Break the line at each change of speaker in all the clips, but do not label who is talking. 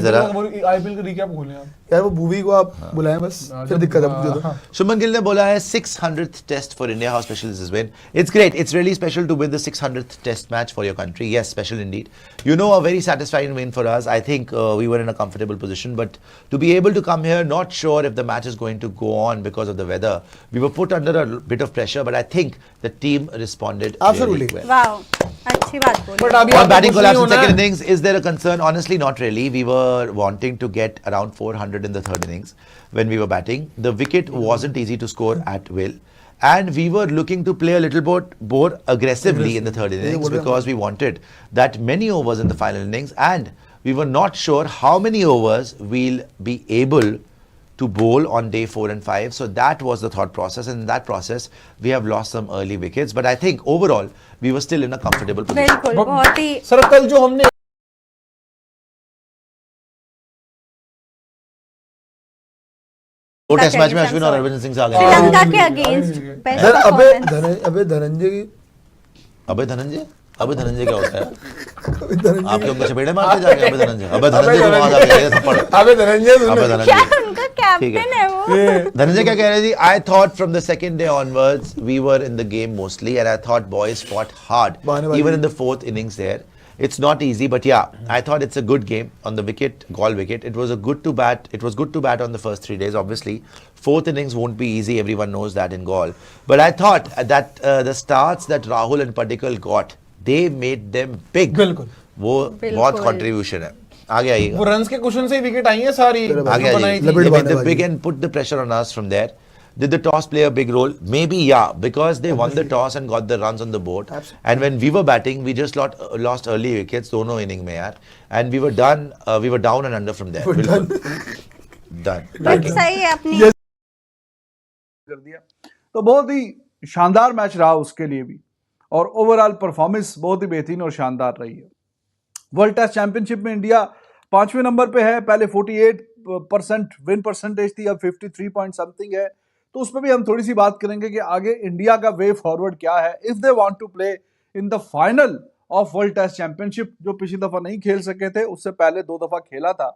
जरा
आईपीएल का रिकैप बोले आप
यार, वो भुवी को आप बुलाएं बस, फिर दिक्कत है मुझे तो।
शुभमन गिल ने बोला है 600th test for India, how special is this win? It's great, it's really special to win the 600th test match for your country. Yes, special indeed. You know, a very satisfying win for us. I think we were in a comfortable position, but to be able to come here, not sure if the match is going to go on because of the weather. We were put under a bit of pressure, but I think the team responded
Absolutely.
really well.
वाह, अच्छी बात बोली.
But अभी
On
आपको
batting
कुछ
collapse
नहीं
in
होना
second
है.
innings, is there a concern? Honestly, not really. We were wanting to get around 400 in the third innings when we were batting. The wicket wasn't easy to score at will. And we were looking to play a little bit more aggressively in the third innings because we wanted that many overs in the final innings, and we were not sure how many overs we'll be able to bowl on day 4 and 5. So that was the thought process, and in that process we have lost some early wickets. But I think overall we were still in a comfortable position.
बिल्कुल, बहुत ही
sir कल जो हमने
वो test match में अश्विन और हरभजन सिंह से आगे नहीं
श्रीलंका के अगेंस्ट बेस्ट
सर
परफॉर्मेंस.
अबे धनंजय की
अबे धनंजय क्या होता है?
धनंजय
आपके उनको चपेड़े मारते जाके अबे धनंजय को वहां जाके थप्पड़.
अबे धनंजय
अबे
क्या
धनंजय
उनका कैप्टन है वो.
धनंजय क्या कह रहे थे? I thought from the second day onwards we were in the game mostly, and I thought boys fought hard even in the fourth innings there. It's not easy, but yeah, I thought it's a good game on the wicket, Gaul wicket. It was good to bat on the first 3 days. Obviously, fourth innings won't be easy. Everyone knows that in Gaul. But I thought that the starts that Rahul and Padikkal got, they made them big.
बिल्कुल
वो बहुत contribution है. आगे आइए.
वो runs के cushion से ही wicket आई है सारी
आगे
बनाई
आइए.
थी.
They made the big and put the pressure on us from there. Did the toss play a big role? Maybe, yeah, because they won the toss and got the runs on the board. And when we were batting, we just lost early wickets, दोनों inning में यार. And we were down and under from there.
done.
Done.
But सही है अपनी.
कर दिया, तो बहुत ही शानदार मैच रहा उसके लिए भी, और ओवरऑल परफॉर्मेंस बहुत ही बेहतरीन और शानदार रही है. वर्ल्ड टेस्ट चैंपियनशिप में इंडिया 5वें नंबर पे है. पहले 48% विन परसेंटेज थी, अब 53 पॉइंट समथिंग है. तो उस पर भी हम थोड़ी सी बात करेंगे कि आगे इंडिया का वे फॉरवर्ड क्या है if they want to play in the final of World Test Championship, जो पिछली दफा नहीं खेल सके थे, उससे पहले 2 दफा खेला था.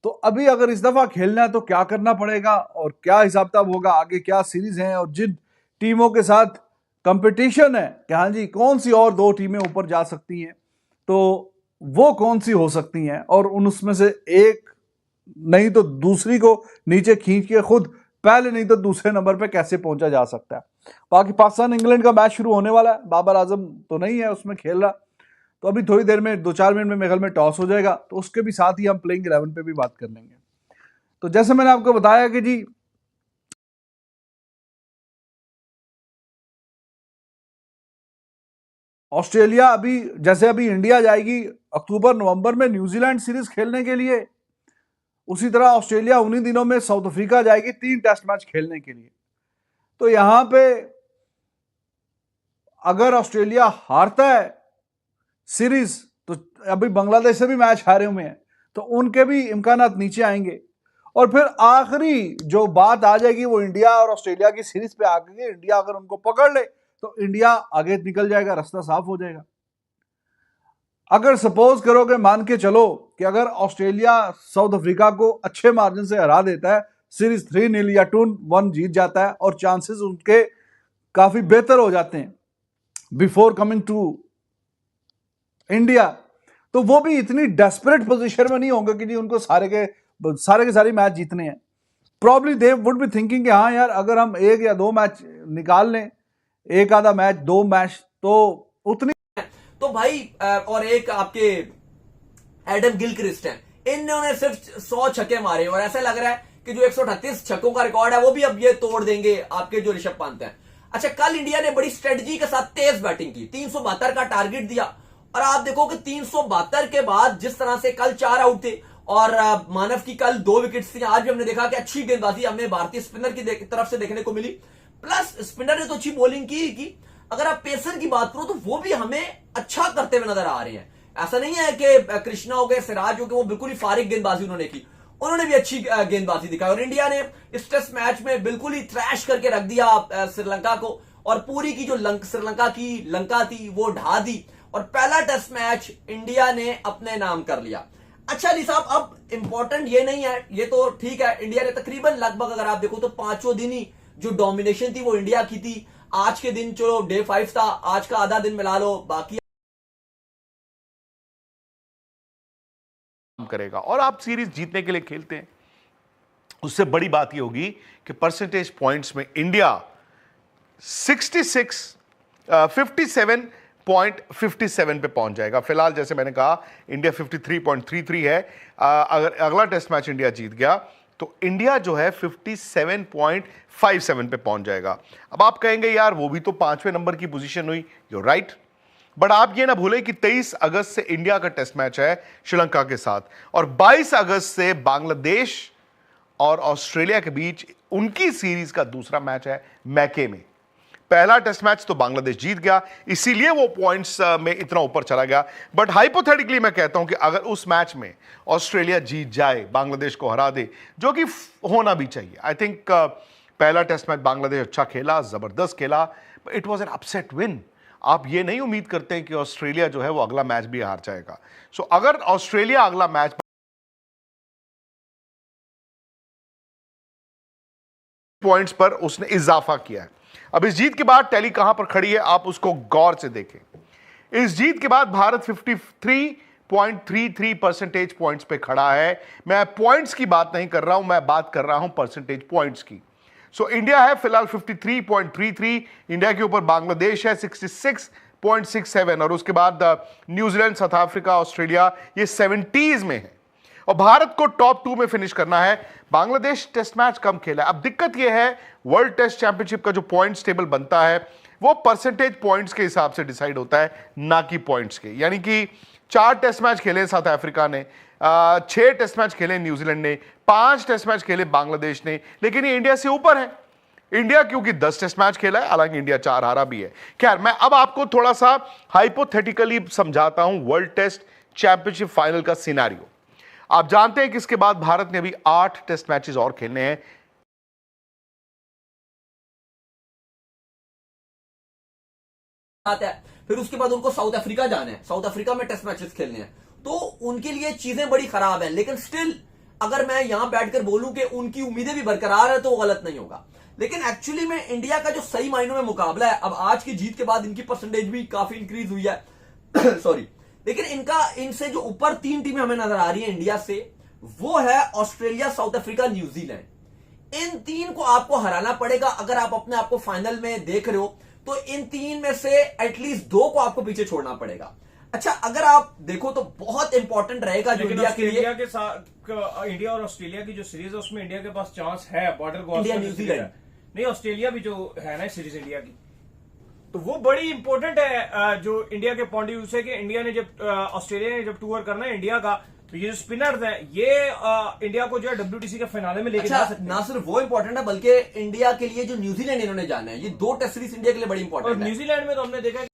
तो अभी अगर इस दफा खेलना है तो क्या करना पड़ेगा और क्या हिसाब किताब होगा, आगे क्या सीरीज है और जिन टीमों के साथ कंपटीशन है कि हाँ जी कौन सी और 2 टीमें ऊपर जा सकती हैं, तो वो कौन सी हो सकती हैं, और उसमें से एक नहीं तो दूसरी को नीचे खींच के खुद पहले नहीं तो दूसरे नंबर पे कैसे पहुंचा जा सकता है. बाकी पाकिस्तान इंग्लैंड का मैच शुरू होने वाला है. बाबर आजम तो नहीं है उसमें खेल रहा, तो अभी थोड़ी देर में 2-4 मिनट में मेरे ख्याल में टॉस हो जाएगा, तो उसके भी साथ ही हम प्लेइंग 11 पे भी बात कर लेंगे. तो जैसे मैंने आपको बताया कि जी ऑस्ट्रेलिया अभी इंडिया जाएगी अक्टूबर नवंबर में न्यूजीलैंड सीरीज खेलने के लिए, उसी तरह ऑस्ट्रेलिया उन्हीं दिनों में साउथ अफ्रीका जाएगी 3 टेस्ट मैच खेलने के लिए. तो यहां पे अगर ऑस्ट्रेलिया हारता है सीरीज, तो अभी बांग्लादेश से भी मैच हारे हुए हैं, तो उनके भी इम्कानात नीचे आएंगे, और फिर आखिरी जो बात आ जाएगी वो इंडिया और ऑस्ट्रेलिया की सीरीज पे आ गई. इंडिया अगर उनको पकड़ ले तो इंडिया आगे निकल जाएगा, रास्ता साफ हो जाएगा. अगर सपोज करोगे, मान के चलो कि अगर ऑस्ट्रेलिया साउथ अफ्रीका को अच्छे मार्जिन से हरा देता है, सीरीज 3-0 या 2-1 जीत जाता है और चांसेस उनके काफी बेहतर हो जाते हैं बिफोर कमिंग टू इंडिया, तो वो भी इतनी डेस्परेट पोजीशन में नहीं होंगे कि जी उनको सारे के सारे मैच जीतने हैं. Probably they would be thinking कि हाँ यार अगर हम 1 या 2 मैच निकाल लें, एक आधा मैच 2 मैच, तो उतनी.
तो भाई और एक आपके एडम गिलक्रिस्ट हैं, इन्होंने सिर्फ 100 छक्के मारे और ऐसा लग रहा है कि जो 138 छक्कों का रिकॉर्ड है वो भी अब ये तोड़ देंगे आपके जो ऋषभ पंत हैं. अच्छा, कल इंडिया ने बड़ी स्ट्रेटजी के साथ तेज बैटिंग की, 372 का टारगेट दिया, और आप देखो कि 372 के बाद जिस तरह से कल 4 आउट थे और मानव की कल 2 विकेट्स थी. आज भी हमने देखा कि अच्छी गेंदबाजी हमें भारतीय स्पिनर की तरफ से देखने को मिली, प्लस स्पिनर ने तो अच्छी बॉलिंग की. अगर आप पेसर की बात करो तो वो भी हमें अच्छा करते हुए नजर आ रहे हैं. ऐसा नहीं है कि कृष्णा हो गए, सिराज हो गए, वो बिल्कुल ही फारिग गेंदबाजी उन्होंने की, उन्होंने भी अच्छी गेंदबाजी दिखाई. और इंडिया ने इस टेस्ट मैच में बिल्कुल ही थ्रैश करके रख दिया श्रीलंका को, और पूरी की जो श्रीलंका की लंका थी वो ढा दी, और पहला टेस्ट मैच इंडिया ने अपने नाम कर लिया. अच्छा अली साहब, अब इंपॉर्टेंट ये नहीं है, ये तो ठीक है, इंडिया ने तकरीबन लगभग अगर आप देखो तो पांचों दिन ही जो डोमिनेशन थी वो इंडिया की थी। आज के दिन चलो डे 5 था, आज का आधा दिन मिला लो, बाकी
करेगा और आप सीरीज जीतने के लिए खेलते हैं। उससे बड़ी बात यह होगी कि परसेंटेज पॉइंट्स में इंडिया 57.57 पे पहुंच जाएगा। फिलहाल जैसे मैंने कहा इंडिया 53.33 है। अगर अगला टेस्ट मैच इंडिया जीत गया तो इंडिया जो है 57.57 पे पहुंच जाएगा। अब आप कहेंगे यार वो भी तो 5वें नंबर की पोजीशन हुई। यू राइट, बट आप ये ना भूलें कि 23 अगस्त से इंडिया का टेस्ट मैच है श्रीलंका के साथ और 22 अगस्त से बांग्लादेश और ऑस्ट्रेलिया के बीच उनकी सीरीज का दूसरा मैच है मैके में। पहला टेस्ट मैच तो बांग्लादेश जीत गया, इसीलिए वो पॉइंट्स में इतना ऊपर चला गया। बट हाइपोथेटिकली मैं कहता हूं कि अगर उस मैच में ऑस्ट्रेलिया जीत जाए, बांग्लादेश को हरा दे, जो कि होना भी चाहिए। आई थिंक पहला टेस्ट मैच बांग्लादेश अच्छा खेला, जबरदस्त खेला, but it was an upset win. आप ये नहीं उम्मीद करते हैं कि ऑस्ट्रेलिया जो है वो अगला मैच भी हार जाएगा। सो अगर ऑस्ट्रेलिया अगला मैच पॉइंट्स पर उसने इजाफा किया है। अब इस जीत के बाद टैली कहां पर खड़ी है आप उसको गौर से देखें। इस जीत के बाद भारत 53.33 परसेंटेज पॉइंट्स पे खड़ा है। मैं पॉइंट्स की बात नहीं कर रहा हूं, मैं बात कर रहा हूं परसेंटेज पॉइंट्स की। सो इंडिया है फिलहाल 53.33, इंडिया के ऊपर बांग्लादेश है 66.67 और उसके बाद न्यूजीलैंड, साउथ अफ्रीका, ऑस्ट्रेलिया ये 70s में है और भारत को टॉप 2 में फिनिश करना है। बांग्लादेश टेस्ट मैच कम खेला है। अब दिक्कत यह है वर्ल्ड टेस्ट चैंपियनशिप का जो पॉइंट्स टेबल बनता है वो परसेंटेज पॉइंट्स के हिसाब से डिसाइड होता है, ना कि पॉइंट्स के। यानी कि 4 टेस्ट मैच खेले साउथ अफ्रीका ने, 6 टेस्ट मैच खेले न्यूजीलैंड ने, 5 टेस्ट मैच खेले बांग्लादेश ने, लेकिन ये इंडिया से ऊपर है। इंडिया क्योंकि 10 टेस्ट मैच खेला है, हालांकि इंडिया 4 हारा भी है। खैर, मैं अब आपको थोड़ा सा हाइपोथेटिकली समझाता हूं वर्ल्ड टेस्ट चैंपियनशिप फाइनल का सिनेरियो। आप जानते हैं कि इसके बाद भारत ने अभी 8 टेस्ट मैचेस और खेलने हैं।
आता है, फिर उसके बाद उनको साउथ अफ्रीका जाना है, साउथ अफ्रीका में टेस्ट मैचेस खेलने हैं, तो उनके लिए चीजें बड़ी खराब हैं। लेकिन स्टिल अगर मैं यहां बैठकर बोलूं कि उनकी उम्मीदें भी बरकरार है तो वो गलत नहीं होगा। लेकिन एक्चुअली में इंडिया का जो सही मायनों में मुकाबला है, अब आज की जीत के बाद इनकी परसेंटेज भी काफी इंक्रीज हुई है सॉरी, लेकिन इनसे जो ऊपर 3 टीमें हमें नजर आ रही है इंडिया से, वो है ऑस्ट्रेलिया, साउथ अफ्रीका, न्यूजीलैंड। इन 3 को आपको हराना पड़ेगा अगर आप अपने आप को फाइनल में देख रहे हो, तो इन 3 में से एटलीस्ट 2 को आपको पीछे छोड़ना पड़ेगा। अच्छा, अगर आप देखो तो बहुत इंपॉर्टेंट रहेगा जो इंडिया के लिए,
के साथ इंडिया और ऑस्ट्रेलिया की जो सीरीज है उसमें इंडिया के पास चांस है बॉर्डर क्रॉस
इंडिया
करने की।
न्यूजीलैंड
नहीं, ऑस्ट्रेलिया भी जो है ना सीरीज इंडिया की, तो वो बड़ी इंपॉर्टेंट है जो इंडिया के पॉइंट ऑफ व्यू से कि इंडिया ने जब ऑस्ट्रेलिया ने जब टूर करना है इंडिया का, तो ये जो स्पिनर्स हैं ये इंडिया को जो है WTC के फाइनल में लेके जा सकते हैं।
ना सिर्फ वो इंपॉर्टेंट है बल्कि इंडिया के लिए जो न्यूजीलैंड इन्होंने जाना है, ये 2 टेस्ट सीरीज इंडिया के लिए बड़ी
और
इंपॉर्टेंट है।
न्यूजीलैंड में तो हमने देखा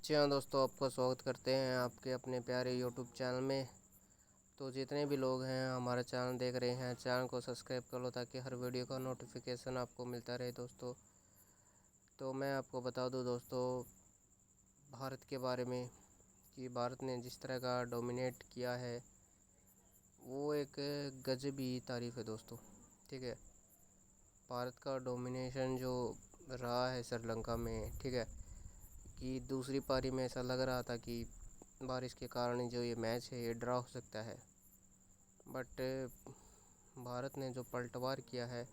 जी हाँ दोस्तों, आपका स्वागत करते हैं आपके अपने प्यारे यूट्यूब चैनल में। तो जितने भी लोग हैं हमारा चैनल देख रहे हैं, चैनल को सब्सक्राइब कर लो ताकि हर वीडियो का नोटिफिकेशन आपको मिलता रहे दोस्तों। तो मैं आपको बता दूं दोस्तों भारत के बारे में कि भारत ने जिस तरह का डोमिनेट किया है वो एक गजबी तारीफ़ है दोस्तों। ठीक है, भारत का डोमिनेशन जो रहा है श्रीलंका में, ठीक है, कि दूसरी पारी में ऐसा लग रहा था कि बारिश के कारण जो ये मैच है ये ड्रा हो सकता है, बट भारत ने जो पलटवार किया है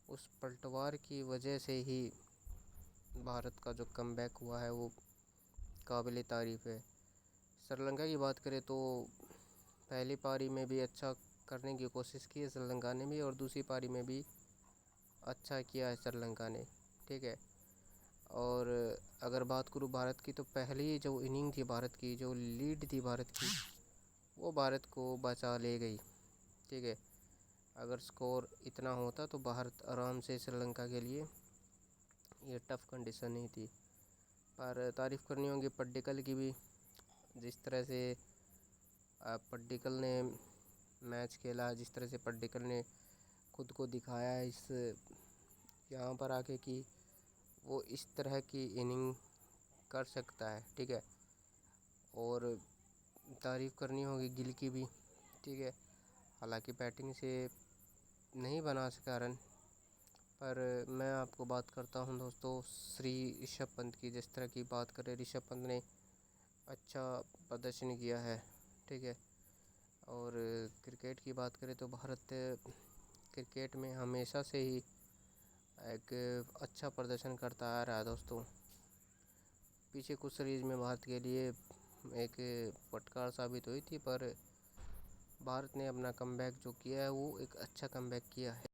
उस पलटवार की वजह से ही भारत का जो कमबैक हुआ है वो काबिल तारीफ़ है। श्रीलंका की बात करें तो पहली पारी में भी अच्छा करने की कोशिश की है श्रीलंका ने भी, और दूसरी पारी में भी अच्छा किया है श्रीलंका ने। ठीक है, और अगर बात करूँ भारत की तो पहली जो इनिंग थी भारत की, जो लीड थी भारत की, वो भारत को बचा ले गई। ठीक है, अगर स्कोर इतना होता तो भारत आराम से श्रीलंका के लिए ये टफ़ कंडीशन नहीं थी। पर तारीफ़ करनी होगी पड्डिकल की भी, जिस तरह से पड्डिकल ने मैच खेला, जिस तरह से पड्डिकल ने खुद को दिखाया है इस यहाँ पर आके कि वो इस तरह की इनिंग कर सकता है। ठीक है, और तारीफ़ करनी होगी गिल की भी ठीक है। हालांकि बैटिंग से नहीं बना सका रन, पर मैं आपको बात करता हूं दोस्तों श्री ऋषभ पंत की। जिस तरह की बात करें, ऋषभ पंत ने अच्छा प्रदर्शन किया है, ठीक है। और क्रिकेट की बात करें तो भारत क्रिकेट में हमेशा से ही एक अच्छा प्रदर्शन करता आ रहा है दोस्तों। पीछे कुछ सीरीज़ में भारत के लिए एक फटकार साबित हुई थी, पर भारत ने अपना कमबैक जो किया है वो एक अच्छा कमबैक किया है।